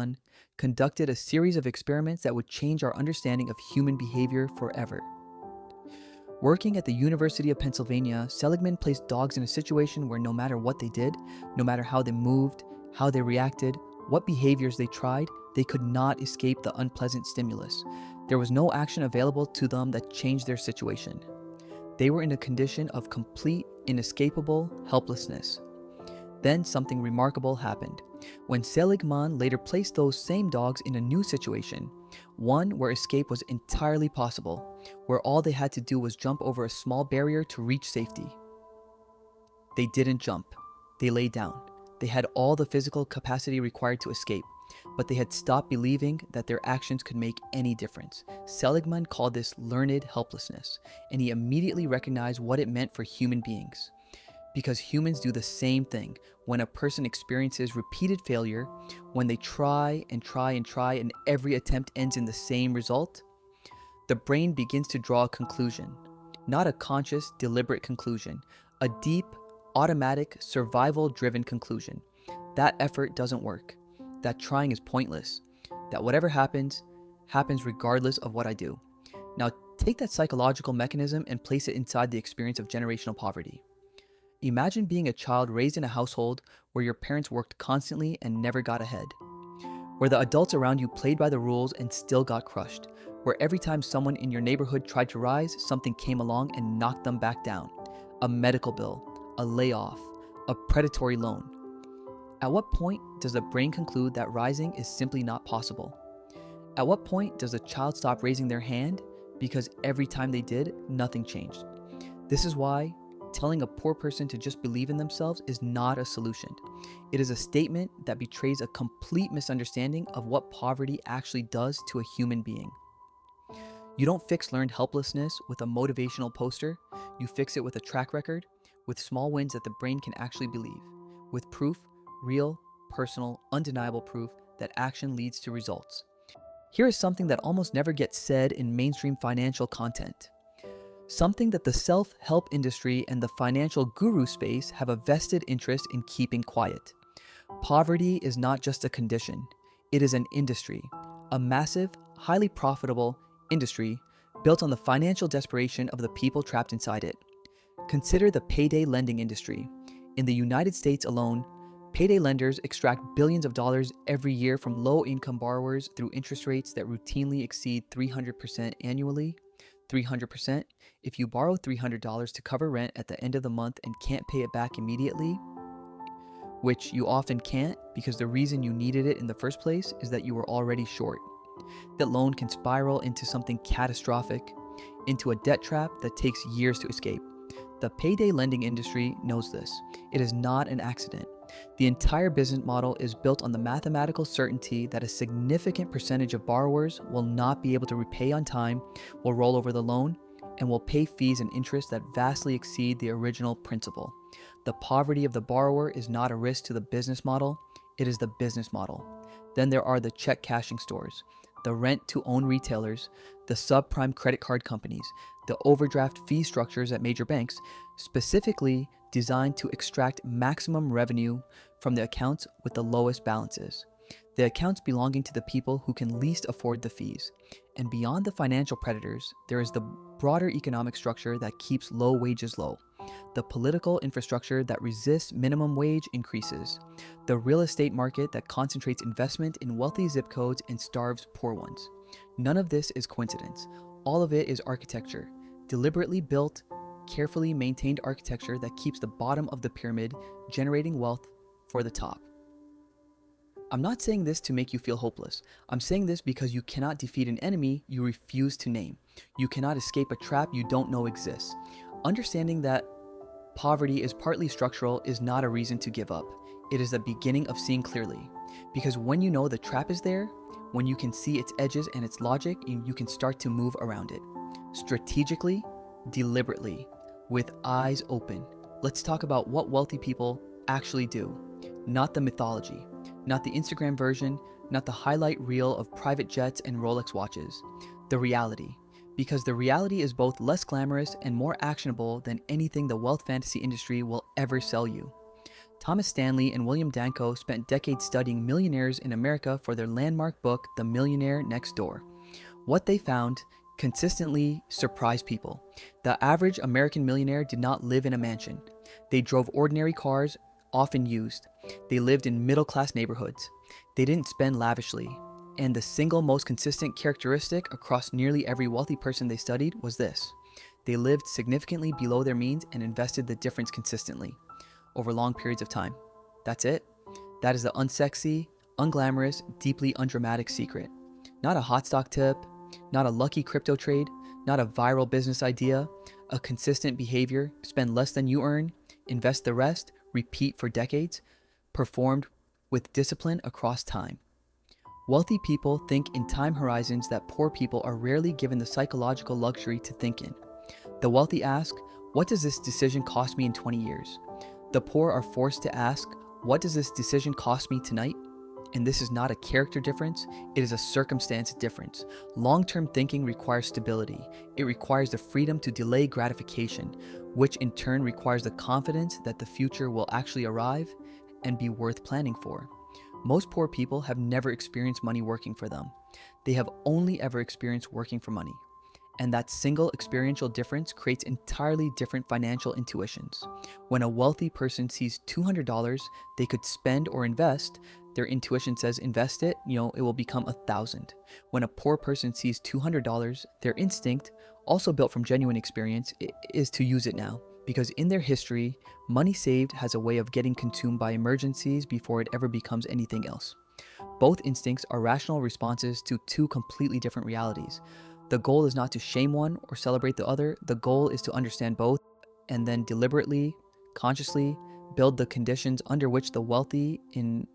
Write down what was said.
son, conducted a series of experiments that would change our understanding of human behavior forever. Working at the University of Pennsylvania, Seligman placed dogs in a situation where no matter what they did, no matter how they moved, how they reacted, what behaviors they tried, they could not escape the unpleasant stimulus. There was no action available to them that changed their situation. They were in a condition of complete, inescapable helplessness. Then something remarkable happened. When Seligman later placed those same dogs in a new situation, one where escape was entirely possible, where all they had to do was jump over a small barrier to reach safety. They didn't jump. They lay down. They had all the physical capacity required to escape, but they had stopped believing that their actions could make any difference. Seligman called this learned helplessness, and he immediately recognized what it meant for human beings. Because humans do the same thing. When a person experiences repeated failure, when they try and try and try and every attempt ends in the same result, the brain begins to draw a conclusion. Not a conscious, deliberate conclusion. A deep, automatic, survival-driven conclusion. That effort doesn't work. That trying is pointless. That whatever happens, happens regardless of what I do. Now take that psychological mechanism and place it inside the experience of generational poverty. Imagine being a child raised in a household where your parents worked constantly and never got ahead, where the adults around you played by the rules and still got crushed, where every time someone in your neighborhood tried to rise, something came along and knocked them back down. A medical bill, a layoff, a predatory loan. At what point does the brain conclude that rising is simply not possible? At what point does a child stop raising their hand because every time they did, nothing changed? This is why telling a poor person to just believe in themselves is not a solution. It is a statement that betrays a complete misunderstanding of what poverty actually does to a human being. You don't fix learned helplessness with a motivational poster. You fix it with a track record, with small wins that the brain can actually believe, with proof, real, personal, undeniable proof that action leads to results. Here is something that almost never gets said in mainstream financial content. Something that the self-help industry and the financial guru space have a vested interest in keeping quiet. Poverty is not just a condition. It is an industry, a massive, highly profitable industry built on the financial desperation of the people trapped inside it. Consider the payday lending industry. In the United States alone, payday lenders extract billions of dollars every year from low-income borrowers through interest rates that routinely exceed 300% annually. 300%. If you borrow $300 to cover rent at the end of the month and can't pay it back immediately, which you often can't because the reason you needed it in the first place is that you were already short, that loan can spiral into something catastrophic, into a debt trap that takes years to escape. The payday lending industry knows this. It is not an accident. The entire business model is built on the mathematical certainty that a significant percentage of borrowers will not be able to repay on time, will roll over the loan, and will pay fees and interest that vastly exceed the original principal. The poverty of the borrower is not a risk to the business model, it is the business model. Then there are the check cashing stores, the rent-to-own retailers, the subprime credit card companies, the overdraft fee structures at major banks, specifically designed to extract maximum revenue from the accounts with the lowest balances. The accounts belonging to the people who can least afford the fees. And beyond the financial predators, there is the broader economic structure that keeps low wages low, the political infrastructure that resists minimum wage increases, the real estate market that concentrates investment in wealthy zip codes and starves poor ones. None of this is coincidence. All of it is architecture, deliberately built, carefully maintained architecture that keeps the bottom of the pyramid generating wealth for the top. I'm not saying this to make you feel hopeless. I'm saying this because you cannot defeat an enemy you refuse to name. You cannot escape a trap you don't know exists. Understanding that poverty is partly structural is not a reason to give up. It is the beginning of seeing clearly. Because when you know the trap is there, when you can see its edges and its logic, you can start to move around it. Strategically, deliberately, with eyes open. Let's talk about what wealthy people actually do. Not the mythology, not the Instagram version, not the highlight reel of private jets and Rolex watches. The reality. Because the reality is both less glamorous and more actionable than anything the wealth fantasy industry will ever sell you. Thomas Stanley and William Danko spent decades studying millionaires in America for their landmark book, The Millionaire Next Door. What they found consistently surprised people. The average American millionaire did not live in a mansion. They drove ordinary cars, often used. They lived in middle-class neighborhoods. They didn't spend lavishly. And the single most consistent characteristic across nearly every wealthy person they studied was this: they lived significantly below their means and invested the difference consistently over long periods of time. That's it. That is the unsexy, unglamorous, deeply undramatic secret. Not a hot stock tip, not a lucky crypto trade, not a viral business idea, a consistent behavior: spend less than you earn, invest the rest, repeat for decades, performed with discipline across time. Wealthy people think in time horizons that poor people are rarely given the psychological luxury to think in. The wealthy ask, what does this decision cost me in 20 years? The poor are forced to ask, what does this decision cost me tonight? And this is not a character difference, it is a circumstance difference. Long-term thinking requires stability. It requires the freedom to delay gratification, which in turn requires the confidence that the future will actually arrive and be worth planning for. Most poor people have never experienced money working for them. They have only ever experienced working for money. And that single experiential difference creates entirely different financial intuitions. When a wealthy person sees $200 they could spend or invest, their intuition says invest it, it will become 1,000. When a poor person sees $200, their instinct, also built from genuine experience, is to use it now. Because in their history, money saved has a way of getting consumed by emergencies before it ever becomes anything else. Both instincts are rational responses to two completely different realities. The goal is not to shame one or celebrate the other. The goal is to understand both and then deliberately, consciously build the conditions under which the wealthy in